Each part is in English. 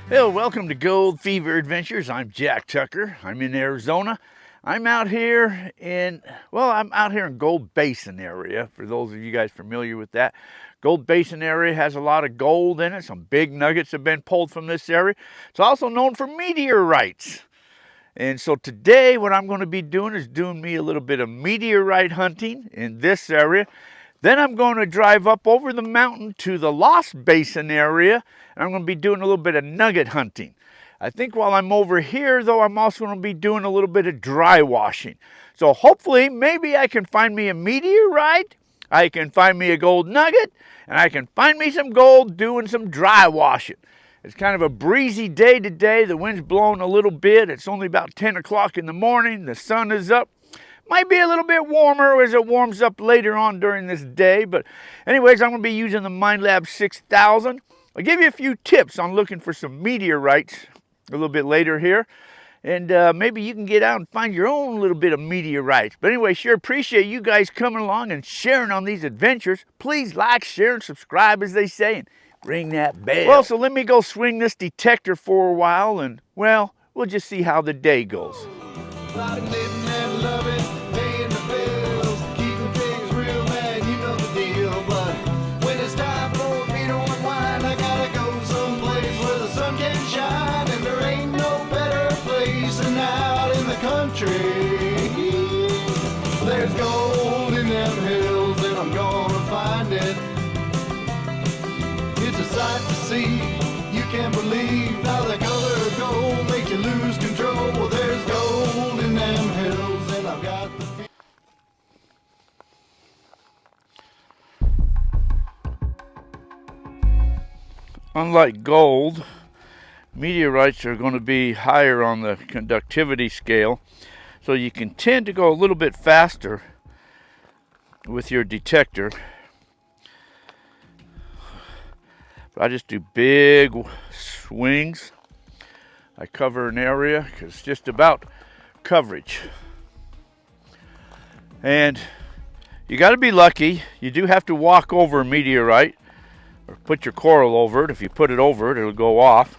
Hello, welcome to Gold Fever Adventures. I'm Jack Tucker. I'm in Arizona. I'm out here in Gold Basin area. For those of you guys familiar with that, Gold Basin area has a lot of gold in it. Some big nuggets have been pulled from this area. It's also known for meteorites. And so today what I'm going to be doing is doing me a little bit of meteorite hunting in this area. Then I'm going to drive up over the mountain to the Lost Basin area, and I'm going to be doing a little bit of nugget hunting. I think while I'm over here, though, I'm also going to be doing a little bit of dry washing. So hopefully, maybe I can find me a meteorite, I can find me a gold nugget, and I can find me some gold doing some dry washing. It's kind of a breezy day today. The wind's blowing a little bit. It's only about 10 o'clock in the morning. The sun is up. Might be a little bit warmer as it warms up later on during this day. But anyways, I'm going to be using the MindLab 6000. I'll give you a few tips on looking for some meteorites a little bit later here. And maybe you can get out and find your own little bit of meteorites. But anyway, sure appreciate you guys coming along and sharing on these adventures. Please like, share, and subscribe, as they say, and ring that bell. Well, so let me go swing this detector for a while, and, well, we'll just see how the day goes. I've been living and loving, paying the bills, keeping things real, man, you know the deal. But when it's time for me to unwind, I gotta go someplace where the sun can shine. And there ain't no better place than out in the country. There's gold in them hills, and I'm gonna find it. It's a sight to see, you can't believe how the color of gold makes you lose control. Well, there's gold in them hills, and I've got the feeling. Unlike gold, meteorites are going to be higher on the conductivity scale, so you can tend to go a little bit faster with your detector. I just do big swings. I cover an area because it's just about coverage. And you got to be lucky. You do have to walk over a meteorite or put your coral over it. If you put it over it, it'll go off.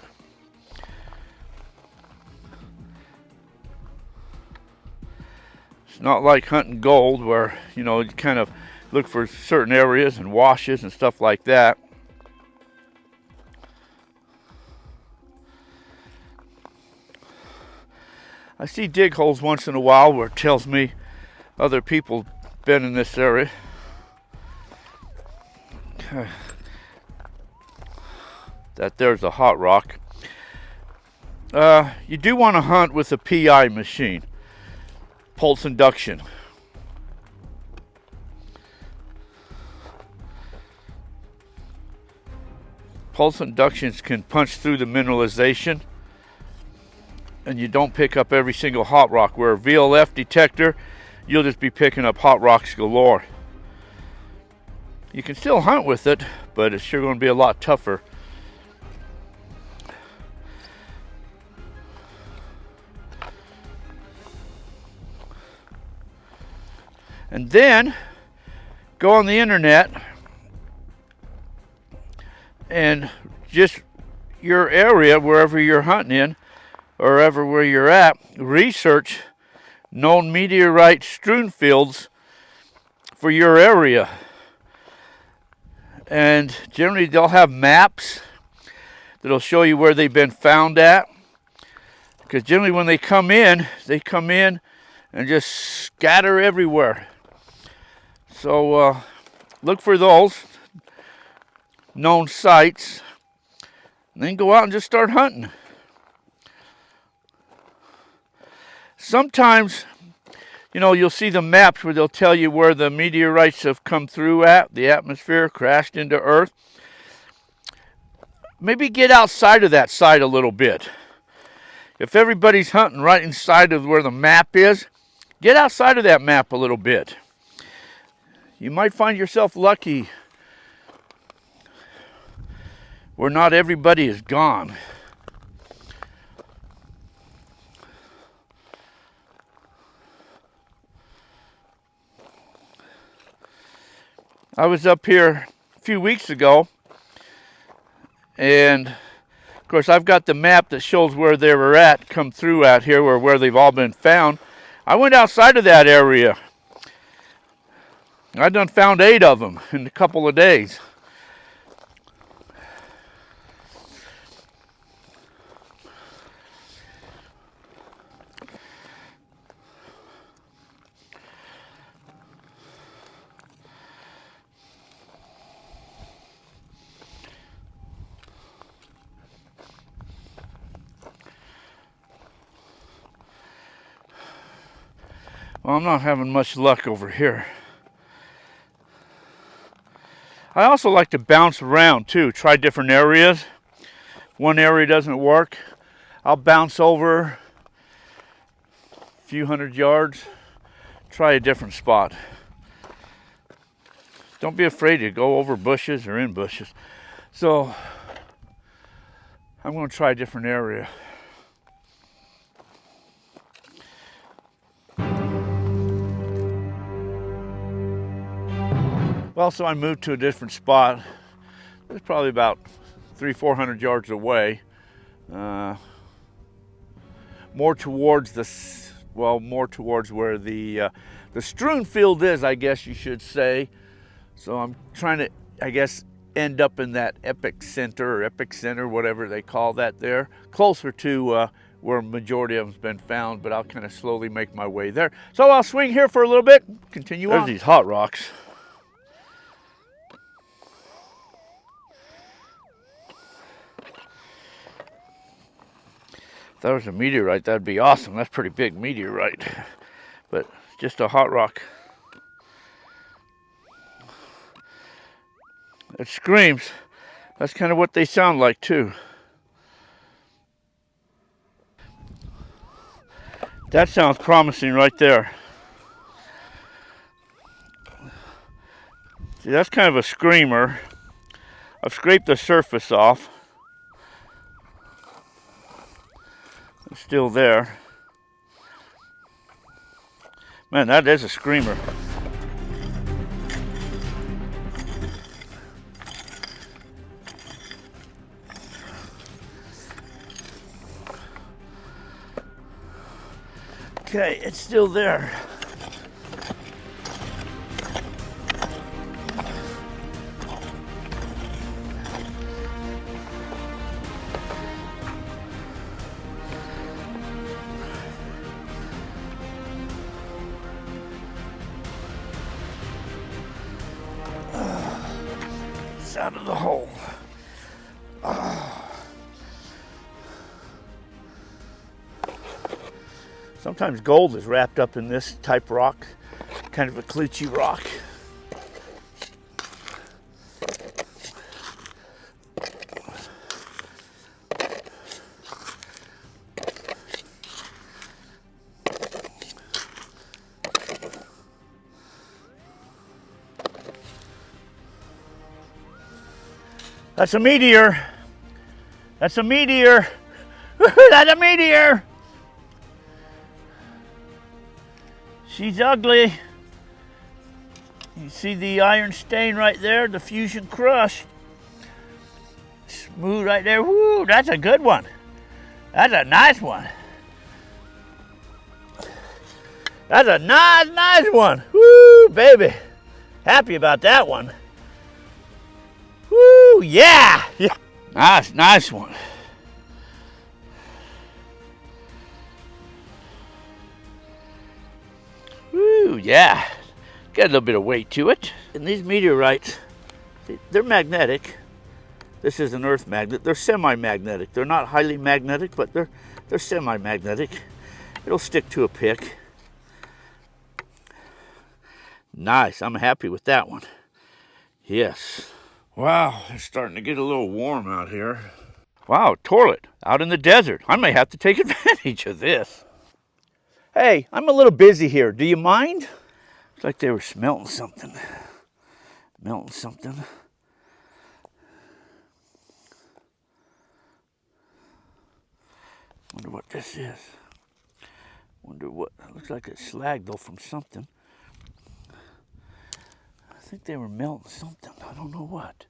It's not like hunting gold where, you know, you kind of look for certain areas and washes and stuff like that. I see dig holes once in a while where it tells me other people been in this area. That there's a hot rock. You do want to hunt with a PI machine, pulse induction. Pulse inductions can punch through the mineralization, and you don't pick up every single hot rock. Where a VLF detector, you'll just be picking up hot rocks galore. You can still hunt with it, but it's sure going to be a lot tougher. And then go on the internet and just your area, wherever you're hunting in, or everywhere you're at, research known meteorite strewn fields for your area. And generally they'll have maps that'll show you where they've been found at. Because generally when they come in and just scatter everywhere. So look for those known sites, and then go out and just start hunting. Sometimes, you know, you'll see the maps where they'll tell you where the meteorites have come through at, the atmosphere, crashed into Earth. Maybe get outside of that site a little bit. If everybody's hunting right inside of where the map is, get outside of that map a little bit. You might find yourself lucky where not everybody is gone. I was up here a few weeks ago, and Of course, I've got the map that shows where they were at, come through out here, or where they've all been found. I went outside of that area. I done found 8 of them in a couple of days. Well, I'm not having much luck over here. I also like to bounce around too, try different areas. One area doesn't work, I'll bounce over a few hundred yards, try a different spot. Don't be afraid to go over bushes or in bushes. So I'm going to try a different area. Well, so I moved to a different spot. It's probably about 300-400 yards away. More towards where the strewn field is, I guess you should say. So I'm trying to, I guess, end up in that epicenter, whatever they call that there, closer to where majority of them's been found, but I'll kind of slowly make my way there. So I'll swing here for a little bit, continue on. There's these hot rocks. If that was a meteorite, that'd be awesome. That's a pretty big meteorite, but just a hot rock. It screams. That's kind of what they sound like too. That sounds promising right there. See, that's kind of a screamer. I've scraped the surface off. It's still there. Man, that is a screamer. Okay, it's still there. It's out of the hole. Sometimes gold is wrapped up in this type rock, kind of a klutzy rock. That's a meteor. That's a meteor. That's a meteor. She's ugly. You see the iron stain right there, the fusion crush. Smooth right there. Woo, that's a good one. That's a nice one. That's a nice one. Woo, baby. Happy about that one. Woo, yeah. Yeah. Nice one. Woo, yeah. Got a little bit of weight to it. And these meteorites, they're magnetic. This is an earth magnet. They're semi-magnetic. They're not highly magnetic, but they're semi-magnetic. It'll stick to a pick. Nice. I'm happy with that one. Yes. Wow, it's starting to get a little warm out here. Wow, toilet out in the desert. I may have to take advantage of this. Hey, I'm a little busy here. Do you mind? Looks like they were smelting something. Melting something. Wonder what this is. Wonder what. It looks like it's slag though from something. I think they were melting something. I don't know what.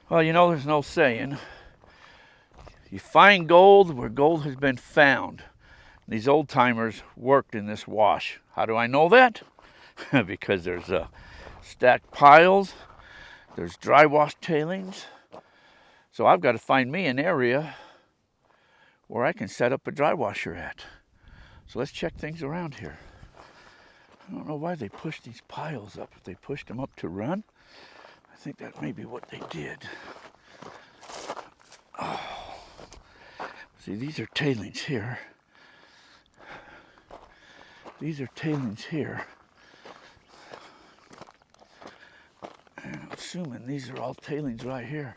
Well, you know, there's no saying. You find gold where gold has been found. These old timers worked in this wash. How do I know that? Because there's stacked piles, there's dry wash tailings. So I've got to find me an area where I can set up a dry washer at. So let's check things around here. I don't know why they pushed these piles up. If they pushed them up to run, I think that may be what they did. Oh. See, these are tailings here. These are tailings here. And I'm assuming these are all tailings right here.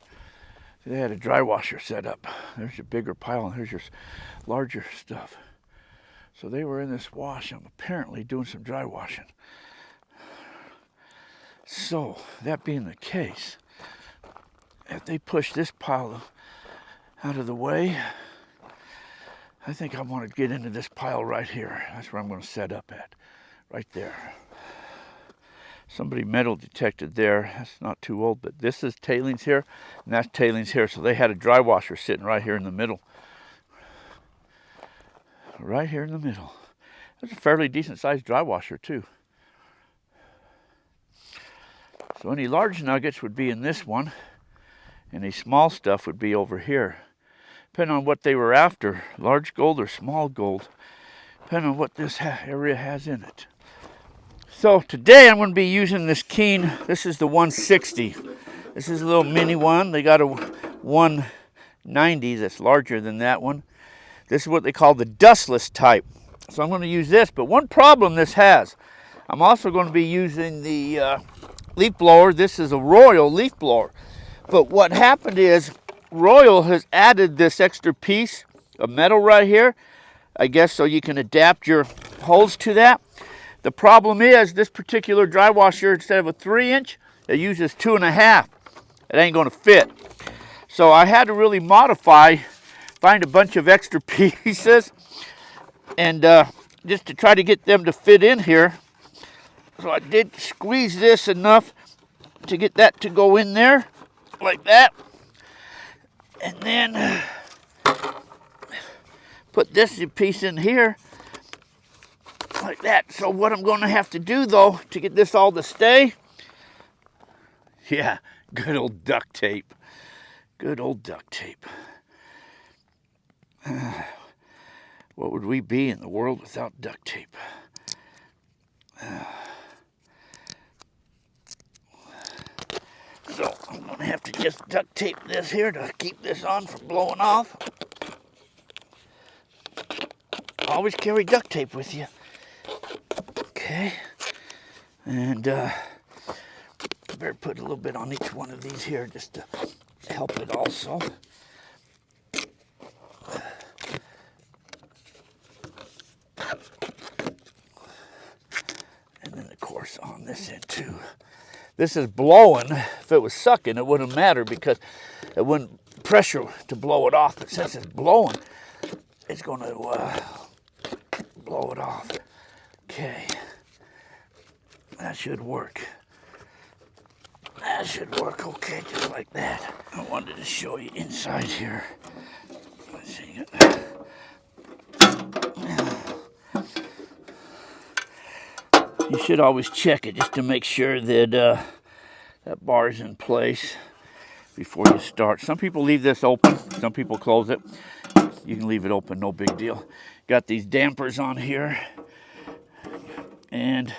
See, they had a dry washer set up. There's your bigger pile, and here's your larger stuff. So they were in this wash. I'm apparently doing some dry washing. So, that being the case, if they push this pile out of the way, I think I want to get into this pile right here. That's where I'm going to set up at, right there. Somebody metal detected there. That's not too old, but this is tailings here, and that's tailings here. So they had a dry washer sitting right here in the middle. Right here in the middle. That's a fairly decent sized dry washer too. So any large nuggets would be in this one, and any small stuff would be over here. Depending on what they were after, large gold or small gold, depending on what this area has in it. So today I'm going to be using this Keen. This is the 160. This is a little mini one. They got a 190 that's larger than that one. This is what they call the dustless type. So I'm going to use this, but one problem this has, I'm also going to be using the leaf blower. This is a Royal leaf blower. But what happened is Royal has added this extra piece of metal right here, I guess so you can adapt your holes to that. The problem is this particular dry washer, instead of a 3-inch, it uses 2.5. It ain't going to fit. So I had to really modify, find a bunch of extra pieces, and just to try to get them to fit in here. So I did squeeze this enough to get that to go in there, like that. And then put this piece in here, like that. So what I'm going to have to do, though, to get this all to stay, yeah, good old duct tape. Good old duct tape. What would we be in the world without duct tape? So I'm going to have to just duct tape this here to keep this on from blowing off. Always carry duct tape with you. Okay. And better put a little bit on each one of these here just to help it also. And then of course on this end too. This is blowing. If it was sucking, it wouldn't matter because it wouldn't pressure to blow it off. But since it's blowing, it's going to blow it off. Okay. That should work. That should work okay, just like that. I wanted to show you inside here. Let's see. You should always check it just to make sure that that bar's in place before you start. Some people leave this open, some people close it. You can leave it open, no big deal. Got these dampers on here. And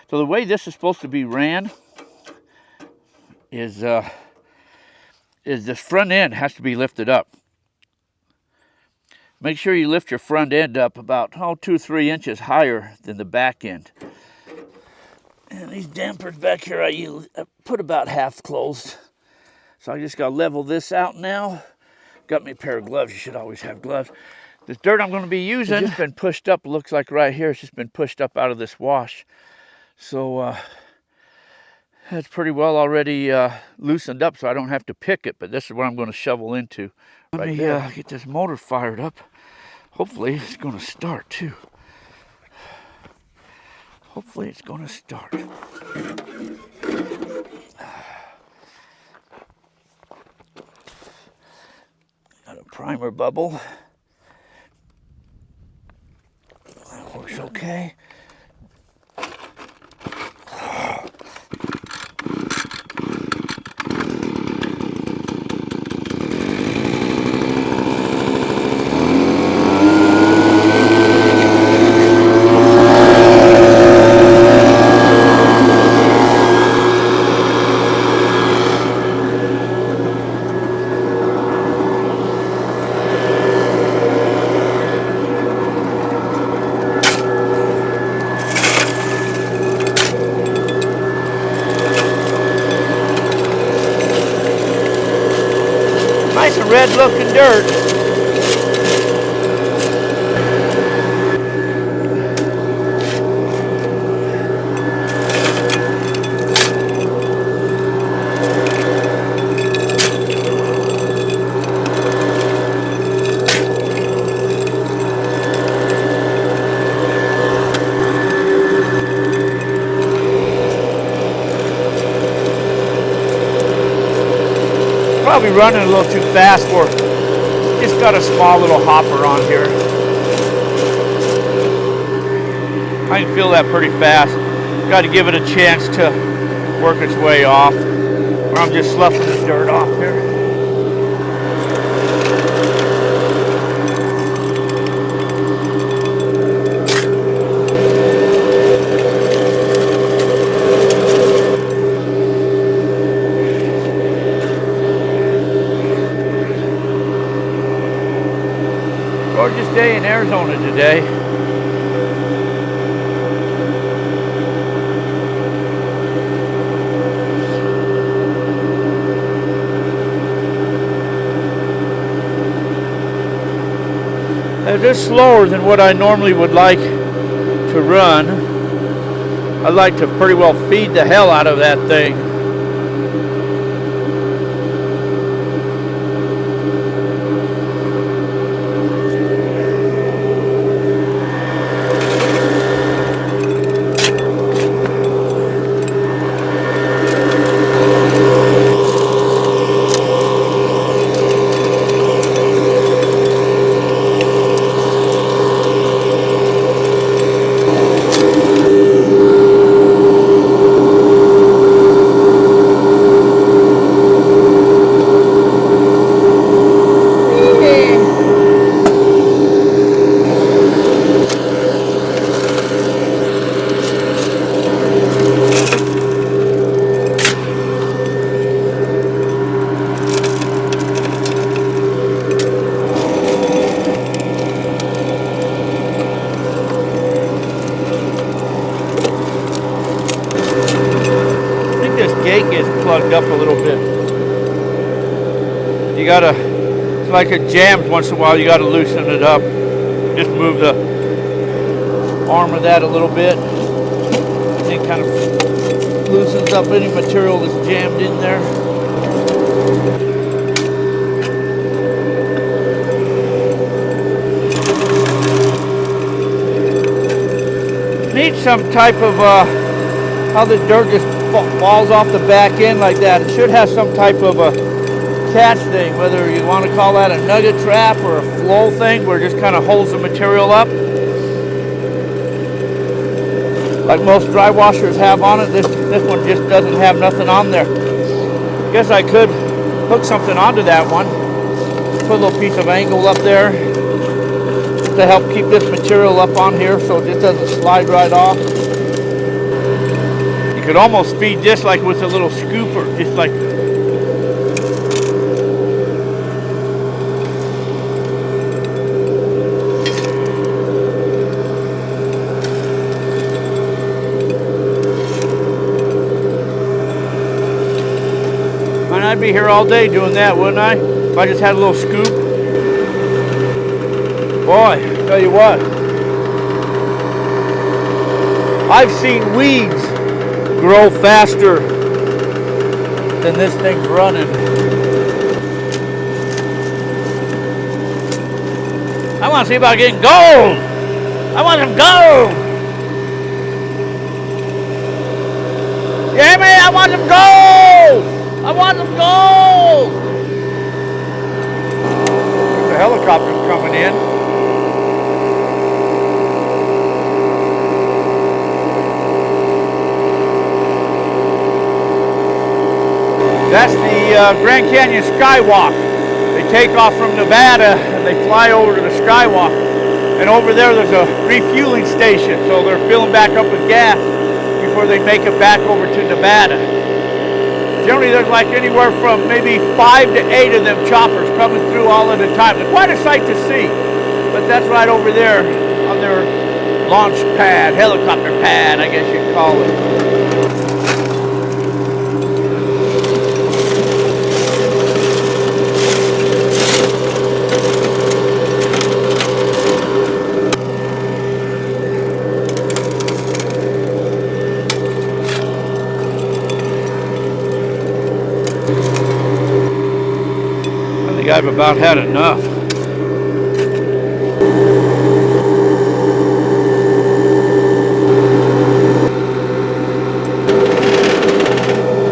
so the way this is supposed to be ran is this front end has to be lifted up. Make sure you lift your front end up about 2 or 3 inches higher than the back end. And these dampers back here, I put about half closed. So I just got to level this out now. Got me a pair of gloves. You should always have gloves. This dirt I'm going to be using has just been pushed up. It looks like right here, it's just been pushed up out of this wash. So it's pretty well already loosened up, so I don't have to pick it. But this is what I'm going to shovel into. Let me get this motor fired up. Hopefully it's going to start too. Hopefully it's going to start. primer bubble. That works okay. Nice and red looking dirt. Probably running a little too fast for just got a small little hopper on here. I can feel that pretty fast. Got to give it a chance to work its way off, or I'm just sloughing the dirt off here. Gorgeous day in Arizona today. It is slower than what I normally would like to run. I like to pretty well feed the hell out of that thing. Gate gets plugged up a little bit. You gotta, it's like it jams once in a while, you gotta loosen it up. Just move the arm of that a little bit. And kind of loosens up any material that's jammed in there. Need some type of, how the dirt just falls off the back end like that. It should have some type of a catch thing, whether you want to call that a nugget trap or a flow thing where it just kind of holds the material up. Like most dry washers have on it, this one just doesn't have nothing on there. Guess I could hook something onto that one. Put a little piece of angle up there to help keep this material up on here so it just doesn't slide right off. You could almost feed this like with a little scooper, just like. And I'd be here all day doing that, wouldn't I? If I just had a little scoop. Boy, tell you what. I've seen weeds grow faster than this thing's running. I want to see about getting gold. I want some gold. You hear me? I want some gold. I want some gold. the helicopter's coming in. That's the Grand Canyon Skywalk. They take off from Nevada and they fly over to the Skywalk. And over there's a refueling station, so they're filling back up with gas before they make it back over to Nevada. Generally, there's like anywhere from maybe 5 to 8 of them choppers coming through all at a time. It's quite a sight to see, but that's right over there on their launch pad, helicopter pad, I guess you'd call it. I've about had enough.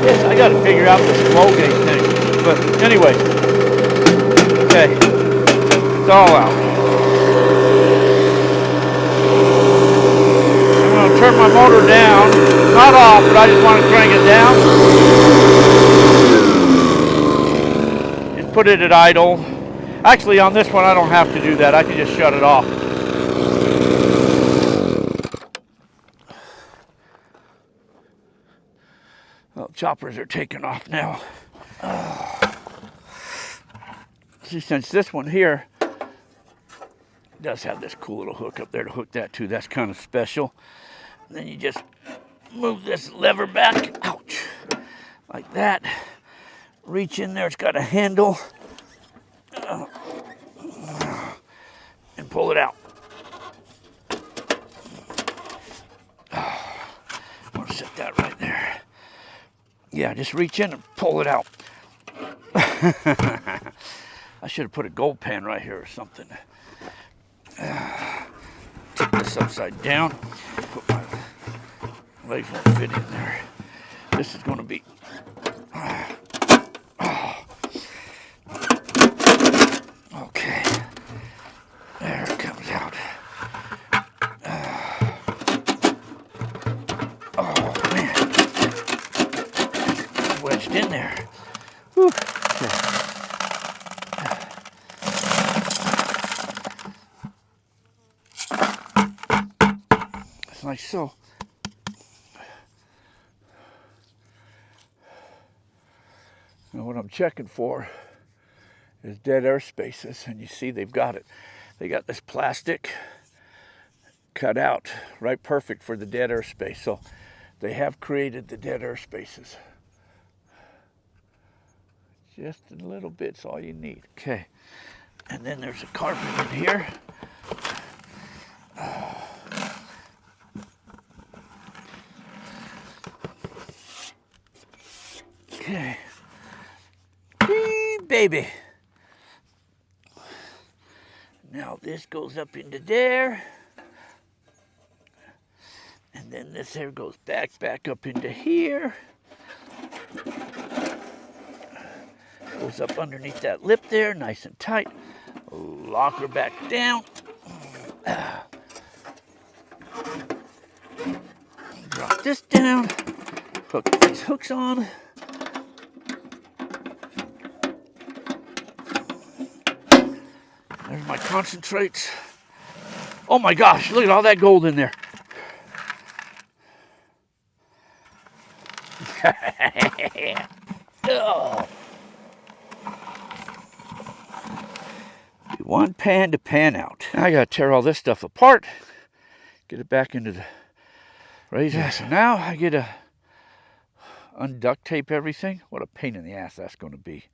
Yes, I got to figure out this flow gauge thing. But anyway, okay, it's all out. I'm going to turn my motor down, not off, but I just want to crank it down. Put it at idle. Actually, on this one, I don't have to do that. I can just shut it off. Well, choppers are taking off now. See, since this one here does have this cool little hook up there to hook that to, that's kind of special. And then you just move this lever back, ouch, like that. Reach in there, it's got a handle, and pull it out. I'm gonna set that right there. Yeah, just reach in and pull it out. I should have put a gold pan right here or something. Tip this upside down. Put my legs won't fit in there. This is gonna be okay, there it comes out. Oh man, it's wedged in there. Whew. It's like so. Now what I'm checking for is dead air spaces, and you see they've got it. They got this plastic cut out right perfect for the dead air space. So they have created the dead air spaces. Just a little bit's all you need. Okay, and then there's a carpet in here. Okay, baby. Now this goes up into there, and then this here goes back up into here. Goes up underneath that lip there, nice and tight. Lock her back down. Drop this down. Hook these hooks on. There's my concentrates. Oh my gosh, look at all that gold in there. Oh. One pan to pan out. Now I gotta tear all this stuff apart, get it back into the razor. Yeah, so now I get to unduct tape everything. What a pain in the ass that's gonna be.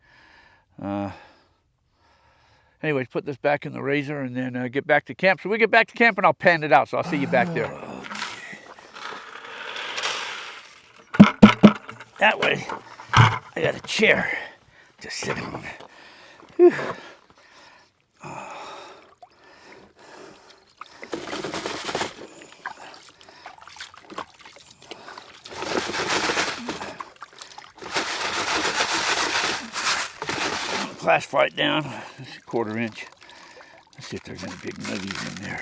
Anyways, put this back in the razor and then get back to camp. So we get back to camp and I'll pan it out. So I'll see you back there. That way, I got a chair to sit on. Whew. Class fight down, it's a 1/4 inch. Let's see if there's any big nuggies in there.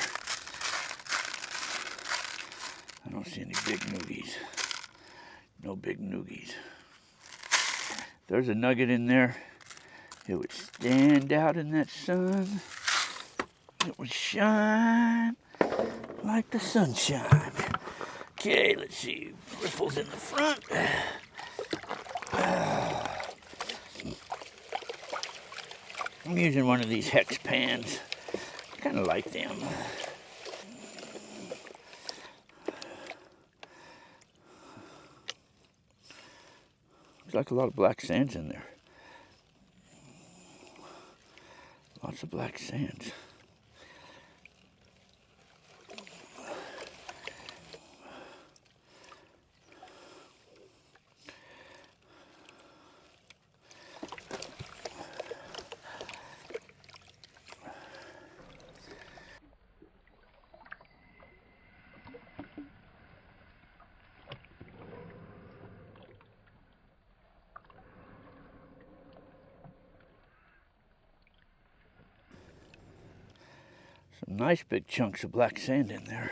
I don't see any big noogies. No big noogies. There's a nugget in there. It would stand out in that sun. It would shine like the sunshine. Okay, let's see. Riffles in the front. I'm using one of these hex pans. I kind of like them. There's like a lot of black sands in there. Lots of black sands. Some nice big chunks of black sand in there.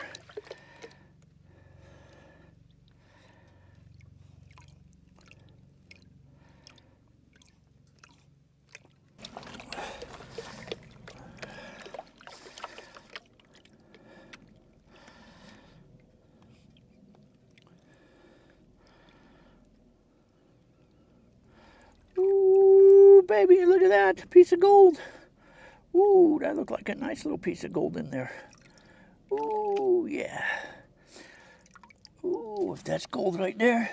Ooh, baby, look at that piece of gold. Ooh, that looked like a nice little piece of gold in there. Ooh, yeah. Ooh, if that's gold right there,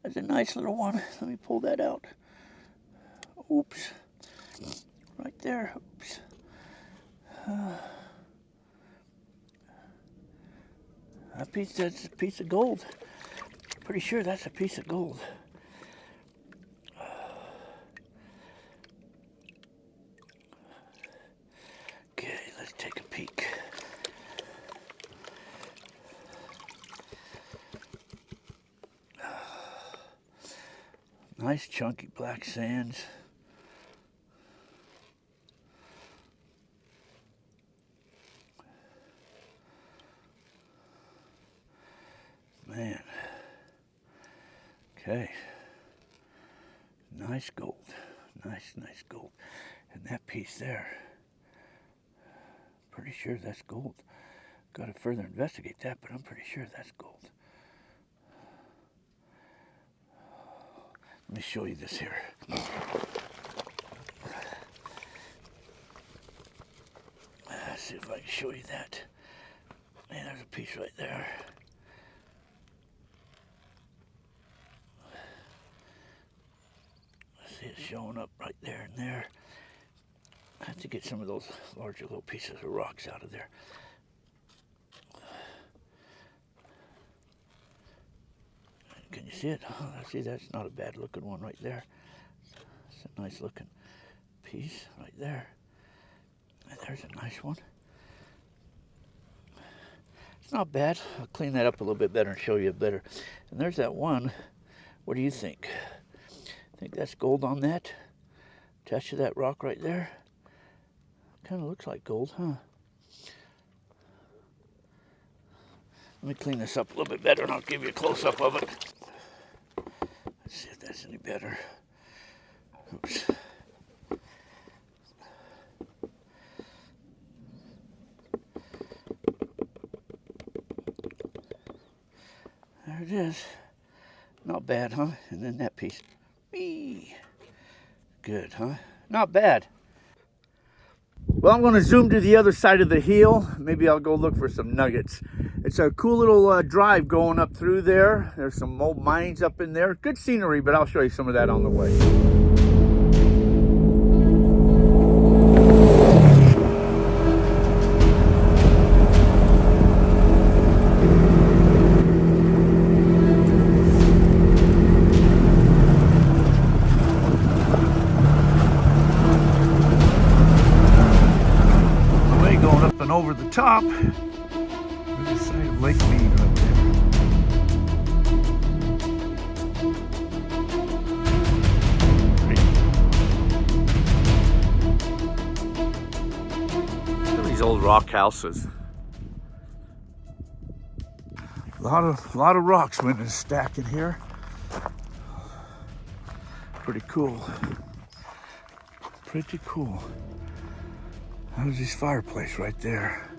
that's a nice little one. Let me pull that out. Oops. Right there. Oops. That's a piece of gold. Pretty sure that's a piece of gold. Okay, let's take a peek. Nice chunky black sands. Man. Okay. Nice gold. Nice gold. And that piece there, pretty sure that's gold. Got to further investigate that, but I'm pretty sure that's gold. Let me show you this here. Let's see if I can show you that. Man, there's a piece right there. See it showing up right there and there. I have to get some of those larger little pieces of rocks out of there. Can you see it? Oh, see, that's not a bad looking one right there. It's a nice looking piece right there. And there's a nice one. It's not bad. I'll clean that up a little bit better and show you better. And there's that one. What do you think? Think that's gold on that? Attached to that rock right there? Kind of looks like gold, huh? Let me clean this up a little bit better and I'll give you a close-up of it. Let's see if that's any better. Oops. There it is. Not bad, huh? And then that piece. Eee. Good, huh? Not bad. Well, I'm going to zoom to the other side of the hill. Maybe I'll go look for some nuggets. It's a cool little drive going up through there. There's some old mines up in there. Good scenery, but I'll show you some of that on the way. Over the top, the side of Lake Mead right there. The rock houses. A lot of rocks went in stack in here. Pretty cool. Pretty cool. There's his fireplace right there.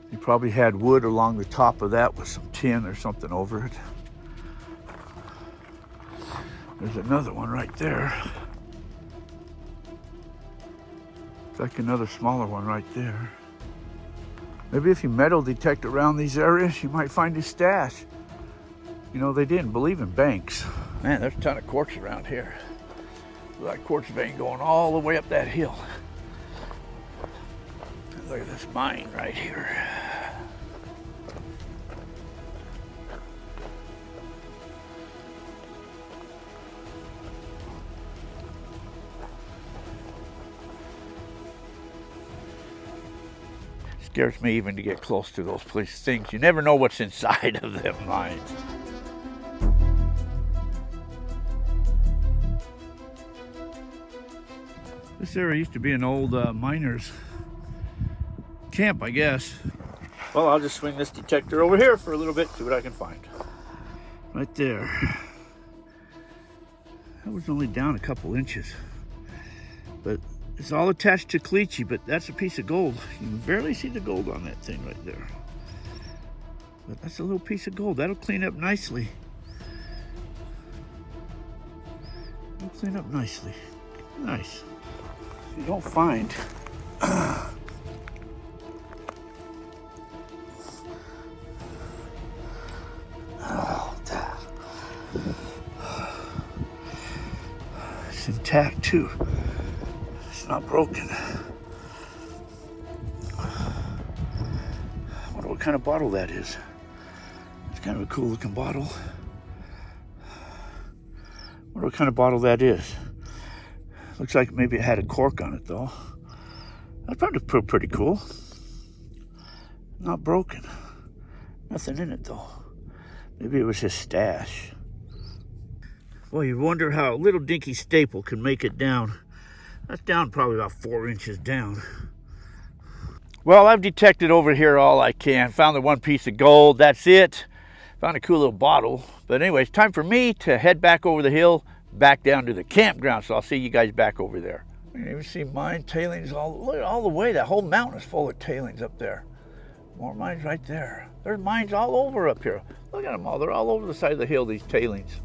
He probably had wood along the top of that with some tin or something over it. There's another one right there. It's like another smaller one right there. Maybe if you metal detect around these areas, you might find his stash. You know, they didn't believe in banks. Man, there's a ton of quartz around here. That quartz vein going all the way up that hill. Look at this mine right here. Scares me even to get close to those things. You never know what's inside of them mines. This area used to be an old miners' camp, I guess. Well, I'll just swing this detector over here for a little bit, see what I can find. Right there. That was only down a couple inches. But it's all attached to caliche, but that's a piece of gold. You can barely see the gold on that thing right there. But that's a little piece of gold. That'll clean up nicely. It'll clean up nicely. Nice. You don't find it's intact too. It's not broken. I wonder what kind of bottle that is. It's kind of a cool looking bottle. I wonder what kind of bottle that is. Looks like maybe it had a cork on it though. That's probably pretty cool. Not broken. Nothing in it though. Maybe it was his stash. Well, you wonder how a little dinky staple can make it down. That's down probably about 4 inches down. Well, I've detected over here all I can. Found the one piece of gold, that's it. Found a cool little bottle. But anyways, time for me to head back over the hill, back down to the campground. So I'll see you guys back over there. You can even see mine tailings all the way. That whole mountain is full of tailings up there. More mines right there. There's mines all over up here. Look at them all. They're all over the side of the hill, these tailings.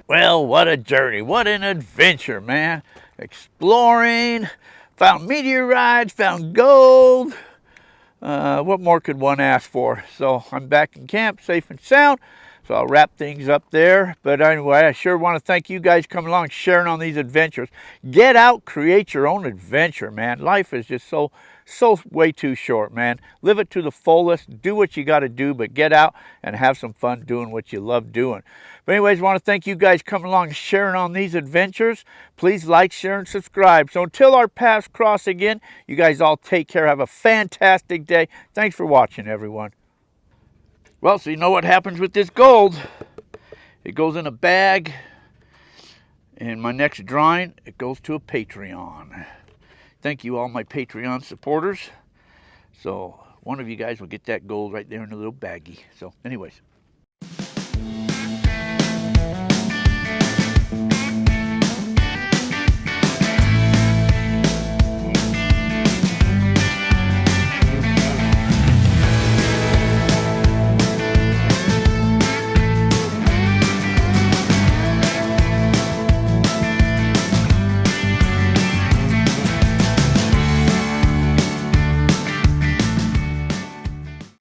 Well, what a journey. What an adventure, man. Exploring, found meteorites, found gold. What more could one ask for? So I'm back in camp, safe and sound. So I'll wrap things up there. But anyway, I sure want to thank you guys coming along, sharing on these adventures. Get out, create your own adventure, man. Life is just so way too short, man. Live it to the fullest. Do what you got to do, but get out and have some fun doing what you love doing. But anyways, I want to thank you guys coming along, sharing on these adventures. Please like, share, and subscribe. So until our paths cross again, you guys all take care. Have a fantastic day. Thanks for watching, everyone. Well, so you know what happens with this gold. It goes in a bag. And my next drawing, it goes to a Patreon. Thank you, all my Patreon supporters. So one of you guys will get that gold right there in a little baggie. So anyways.